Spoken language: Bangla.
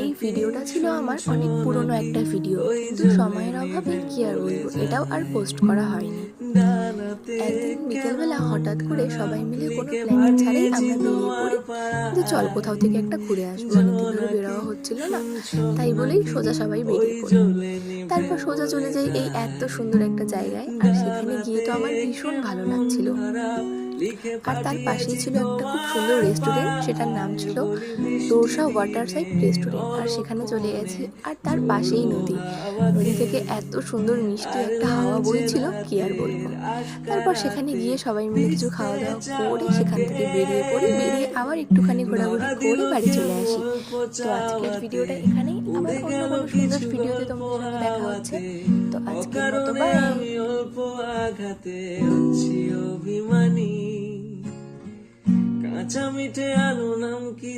এই ভিডিওটা ছিল আমার অনেক পুরনো একটা ভিডিও, কিন্তু সময়ের অভাবে কি আর বলবো, এটাও আর পোস্ট করা হয়নি। একদিন বিকেলবেলা হঠাৎ করে সবাই মিলে কোনো প্ল্যানিং ছাড়াই আমরা বেরিয়ে পড়ি যে চল কোথাও থেকে একটা ঘুরে আসবো। অনেকদিন ধরে বেরোয়া হচ্ছিল না, তাই বলেই সোজা সবাই বেরিয়ে পড়ি। তারপর সোজা চলে যাই এই এত সুন্দর একটা জায়গায়, আর সেখানে গিয়ে তো আমার ভীষণ ভালো লাগছিল। আর তার পাশেই ছিল একটা খুব সুন্দর রেস্টুরেন্ট, সেটার নাম ছিল তোরসা ওয়াটার সাইড রেস্টুরেন্ট। আর সেখানে চলে গেছি, আর তার পাশেই নদী। নদী থেকে এত সুন্দর মিষ্টি একটা হাওয়া বইছিল, কি আর বলবো। তারপর সেখানে গিয়ে সবাই মিলে কিছু খাওয়া দাওয়া করে সেখান থেকে বেরিয়ে পড়ি, বেরিয়ে আবার একটুখানি ঘোরাঘুরি করে বাড়ি চলে আসি। তো আজকের ভিডিওটা এখানেই, আবার অন্য কোনো সুন্দর ভিডিওতে তোমাদের সঙ্গে দেখা হচ্ছে। তো আজকের মতো বাই। কাঁচা মিঠে আলু নাম কি